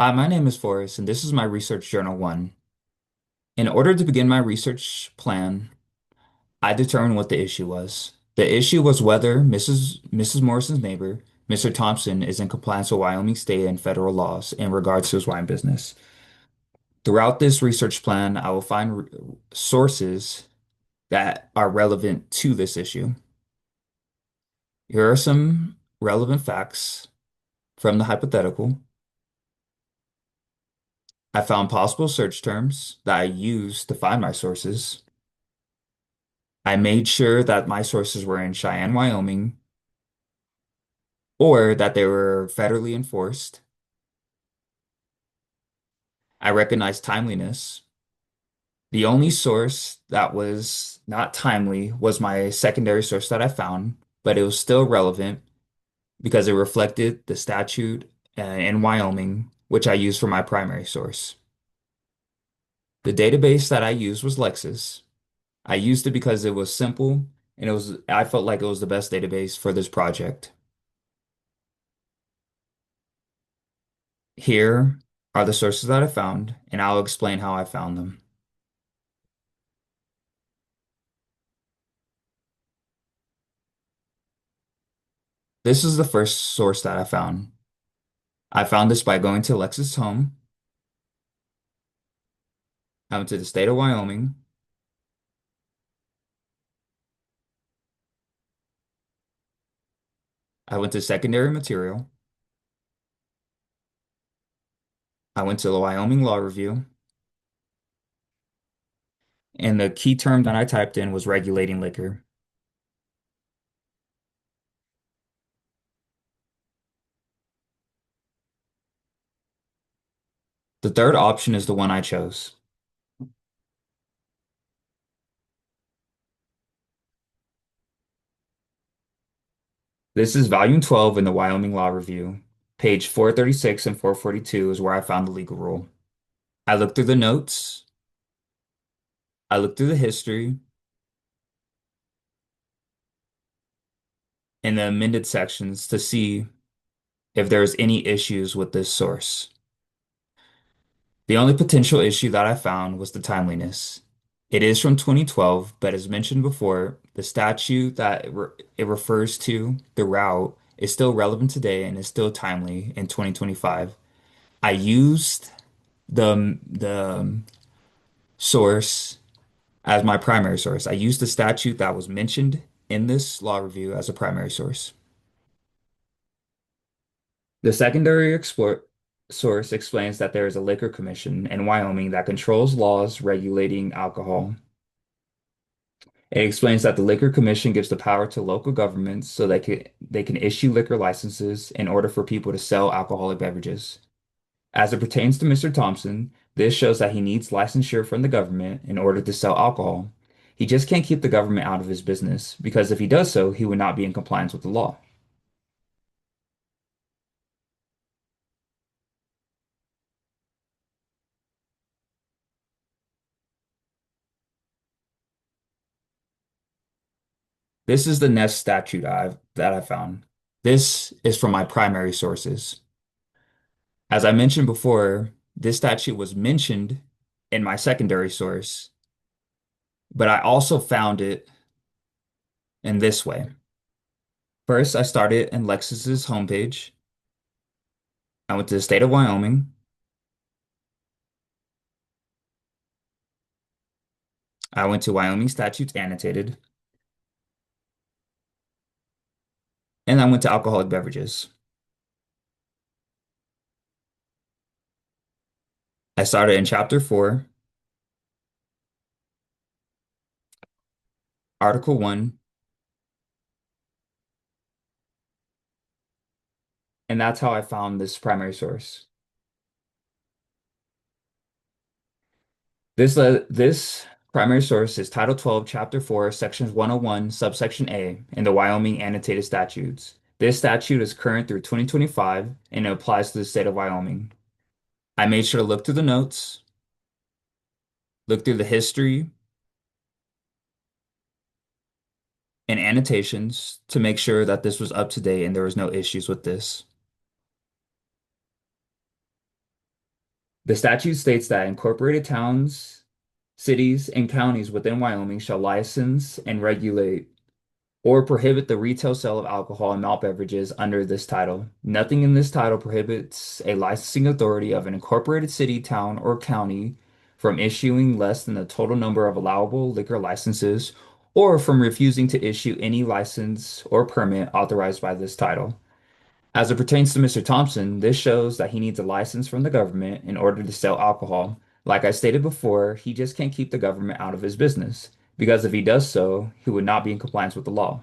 Hi, my name is Forrest, and this is my research journal one. In order to begin my research plan, I determined what the issue was. The issue was whether Mrs. Morrison's neighbor, Mr. Thompson, is in compliance with Wyoming state and federal laws in regards to his wine business. Throughout this research plan, I will find sources that are relevant to this issue. Here are some relevant facts from the hypothetical. I found possible search terms that I used to find my sources. I made sure that my sources were in Cheyenne, Wyoming, or that they were federally enforced. I recognized timeliness. The only source that was not timely was my secondary source that I found, but it was still relevant because it reflected the statute in Wyoming, which I used for my primary source. The database that I used was Lexis. I used it because it was simple and I felt like it was the best database for this project. Here are the sources that I found, and I'll explain how I found them. This is the first source that I found. I found this by going to Alexa's home. I went to the state of Wyoming. I went to secondary material. I went to the Wyoming Law Review. And the key term that I typed in was regulating liquor. The third option is the one I chose. This is volume 12 in the Wyoming Law Review. Page 436 and 442 is where I found the legal rule. I looked through the notes. I looked through the history and the amended sections to see if there's any issues with this source. The only potential issue that I found was the timeliness. It is from 2012, but as mentioned before, the statute that it refers to, the route, is still relevant today and is still timely in 2025. I used the source as my primary source. I used the statute that was mentioned in this law review as a primary source. The secondary source explains that there is a liquor commission in Wyoming that controls laws regulating alcohol. It explains that the Liquor Commission gives the power to local governments so they can issue liquor licenses in order for people to sell alcoholic beverages. As it pertains to Mr. Thompson, this shows that he needs licensure from the government in order to sell alcohol. He just can't keep the government out of his business because if he does so, he would not be in compliance with the law. This is the Nest statute that I found. This is from my primary sources. As I mentioned before, this statute was mentioned in my secondary source, but I also found it in this way. First, I started in Lexus's homepage. I went to the state of Wyoming. I went to Wyoming statutes annotated, and I went to alcoholic beverages. I started in chapter 4, article 1, and that's how I found this primary source. This primary source is Title 12, Chapter 4, Sections 101, subsection A in the Wyoming annotated statutes. This statute is current through 2025 and it applies to the state of Wyoming. I made sure to look through the notes, look through the history and annotations to make sure that this was up to date and there was no issues with this. The statute states that incorporated towns, cities, and counties within Wyoming shall license and regulate or prohibit the retail sale of alcohol and malt beverages under this title. Nothing in this title prohibits a licensing authority of an incorporated city, town, or county from issuing less than the total number of allowable liquor licenses or from refusing to issue any license or permit authorized by this title. As it pertains to Mr. Thompson, this shows that he needs a license from the government in order to sell alcohol. Like I stated before, he just can't keep the government out of his business, because if he does so, he would not be in compliance with the law.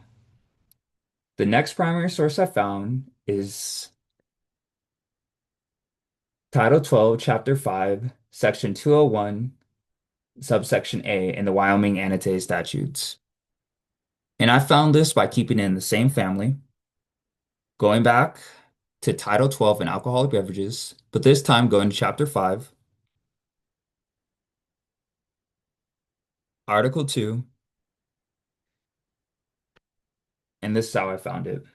The next primary source I found is Title 12, Chapter 5, Section 201, subsection A in the Wyoming Annotated Statutes. And I found this by keeping it in the same family, going back to Title 12 in alcoholic beverages, but this time going to Chapter 5, Article 2, and this is how I found it.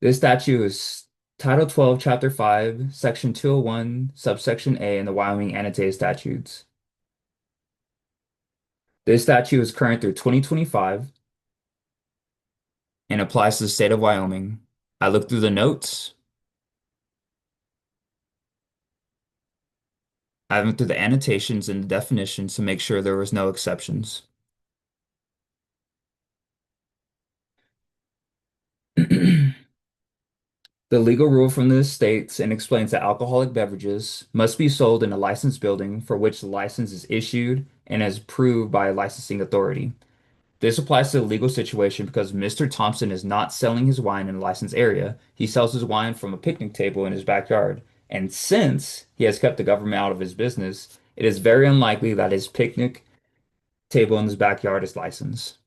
This statute is Title 12, Chapter 5, Section 201, subsection A in the Wyoming Annotated Statutes. This statute is current through 2025 and applies to the state of Wyoming. I looked through the notes, I went through the annotations and the definitions to make sure there was no exceptions. The legal rule from this states and explains that alcoholic beverages must be sold in a licensed building for which the license is issued and is approved by a licensing authority. This applies to the legal situation because Mr. Thompson is not selling his wine in a licensed area. He sells his wine from a picnic table in his backyard. And since he has kept the government out of his business, it is very unlikely that his picnic table in his backyard is licensed.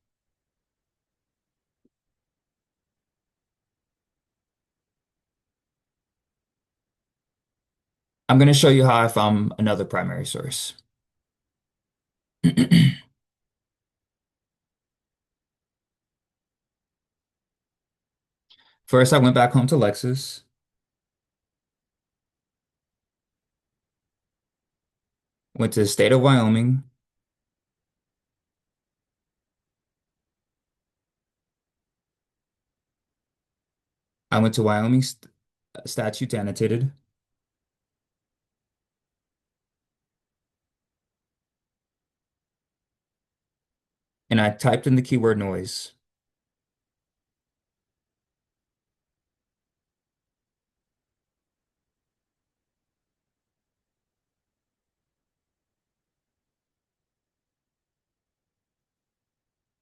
I'm going to show you how I found another primary source. First, I went back home to Lexus, went to the state of Wyoming. I went to Wyoming statutes annotated, and I typed in the keyword noise.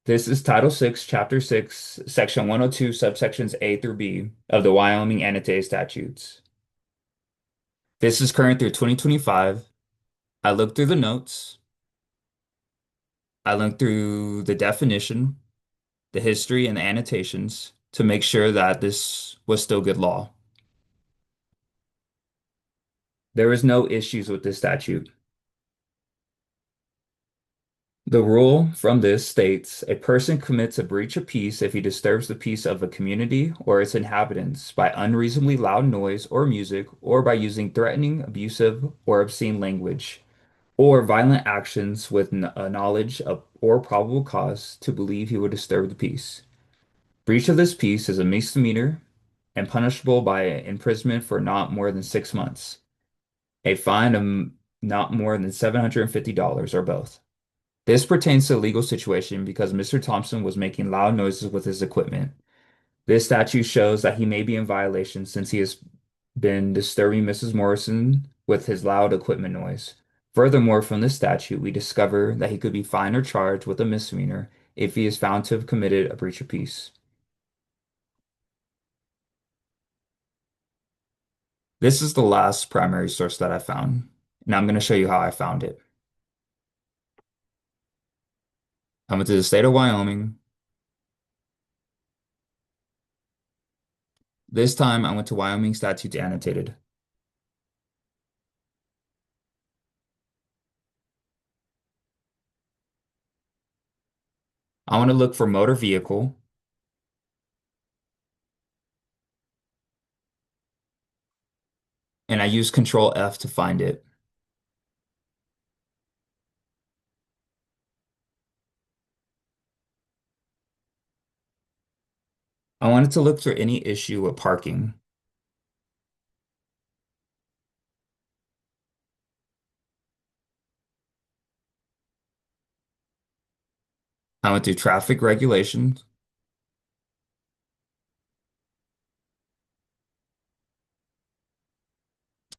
This is Title 6, Chapter 6, Section 102, subsections A through B of the Wyoming Annotated Statutes. This is current through 2025. I looked through the notes. I looked through the definition, the history, and the annotations to make sure that this was still good law. There is no issues with this statute. The rule from this states a person commits a breach of peace if he disturbs the peace of a community or its inhabitants by unreasonably loud noise or music, or by using threatening, abusive, or obscene language, or violent actions with a knowledge of or probable cause to believe he would disturb the peace. Breach of this peace is a misdemeanor and punishable by imprisonment for not more than 6 months, a fine of not more than $750, or both. This pertains to a legal situation because Mr. Thompson was making loud noises with his equipment. This statute shows that he may be in violation since he has been disturbing Mrs. Morrison with his loud equipment noise. Furthermore, from this statute, we discover that he could be fined or charged with a misdemeanor if he is found to have committed a breach of peace. This is the last primary source that I found, and I'm going to show you how I found it. I went to the state of Wyoming. This time I went to Wyoming statutes annotated. I want to look for motor vehicle. and I use Control F to find it. I wanted to look for any issue with parking. I went through traffic regulations.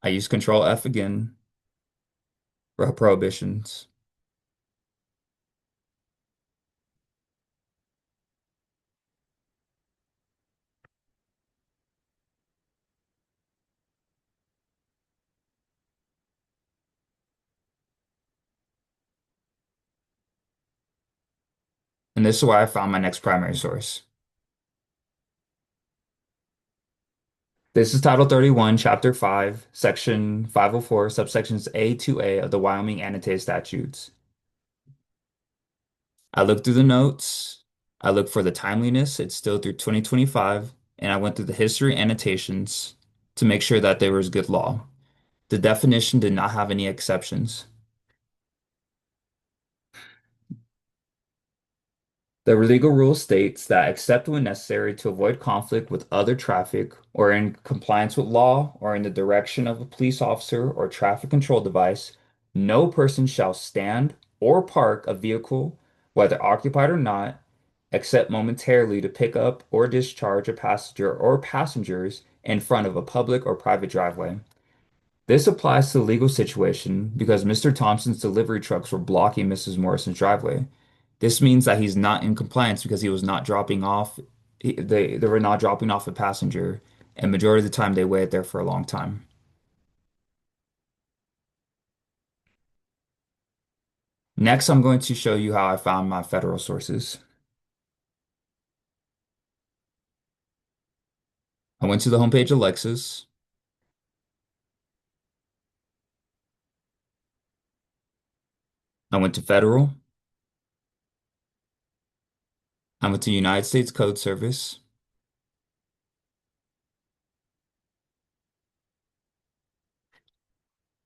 I used Control F again for prohibitions. And this is where I found my next primary source. This is Title 31, Chapter 5, Section 504, subsections A to A of the Wyoming Annotated Statutes. I looked through the notes. I looked for the timeliness. It's still through 2025. And I went through the history annotations to make sure that there was good law. The definition did not have any exceptions. The legal rule states that except when necessary to avoid conflict with other traffic or in compliance with law or in the direction of a police officer or traffic control device, no person shall stand or park a vehicle, whether occupied or not, except momentarily to pick up or discharge a passenger or passengers in front of a public or private driveway. This applies to the legal situation because Mr. Thompson's delivery trucks were blocking Mrs. Morrison's driveway. This means that he's not in compliance because he was not dropping off, they were not dropping off a passenger, and majority of the time they waited there for a long time. Next, I'm going to show you how I found my federal sources. I went to the homepage of Lexus. I went to federal. I went to United States Code Service.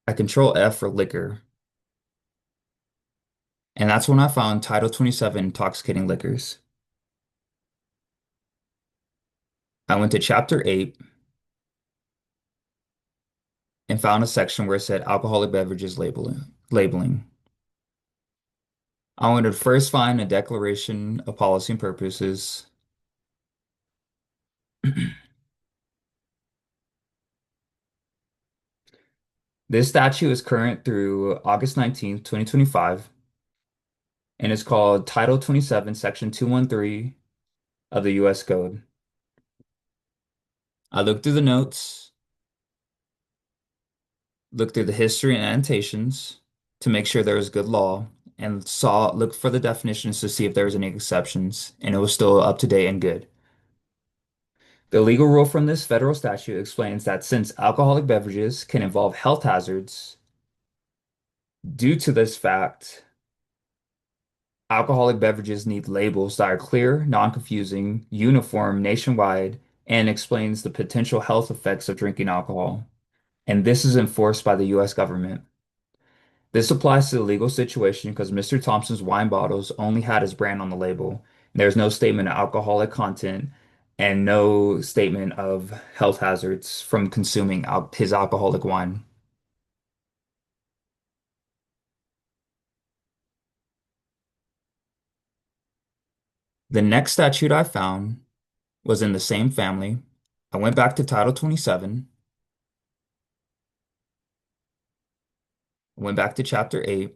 I control F for liquor. And that's when I found Title 27 intoxicating liquors. I went to Chapter 8 and found a section where it said alcoholic beverages labeling. I wanted to first find a declaration of policy and purposes. This statute is current through August 19th, 2025, and it's called Title 27, Section 213 of the U.S. Code. I looked through the notes, looked through the history and annotations to make sure there was good law, and looked for the definitions to see if there was any exceptions, and it was still up to date and good. The legal rule from this federal statute explains that since alcoholic beverages can involve health hazards, due to this fact, alcoholic beverages need labels that are clear, non-confusing, uniform nationwide, and explains the potential health effects of drinking alcohol. And this is enforced by the US government. This applies to the legal situation because Mr. Thompson's wine bottles only had his brand on the label. There's no statement of alcoholic content and no statement of health hazards from consuming al his alcoholic wine. The next statute I found was in the same family. I went back to Title 27, went back to Chapter 8,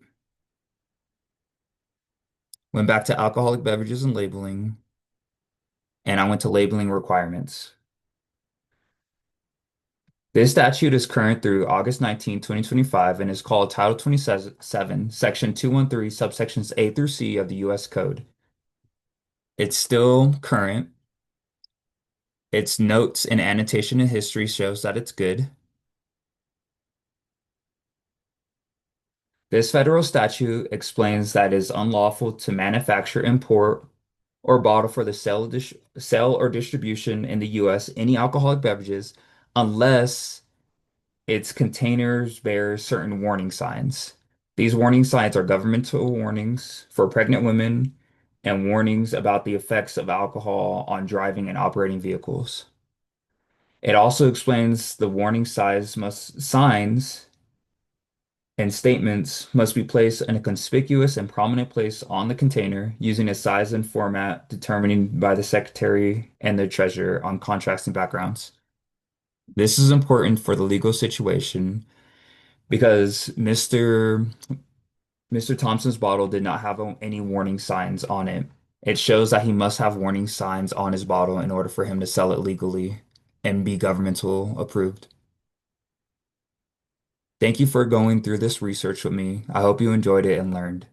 went back to alcoholic beverages and labeling, and I went to labeling requirements. This statute is current through August 19, 2025, and is called Title 27, Section 213, subsections A through C of the U.S. Code. It's still current. Its notes and annotation in history shows that it's good. This federal statute explains that it is unlawful to manufacture, import, or bottle for the sale or distribution in the U.S. any alcoholic beverages unless its containers bear certain warning signs. These warning signs are governmental warnings for pregnant women and warnings about the effects of alcohol on driving and operating vehicles. It also explains the warning signs and statements must be placed in a conspicuous and prominent place on the container using a size and format determined by the Secretary and the Treasurer on contracts and backgrounds. This is important for the legal situation because Mr. Thompson's bottle did not have any warning signs on it. It shows that he must have warning signs on his bottle in order for him to sell it legally and be governmental approved. Thank you for going through this research with me. I hope you enjoyed it and learned.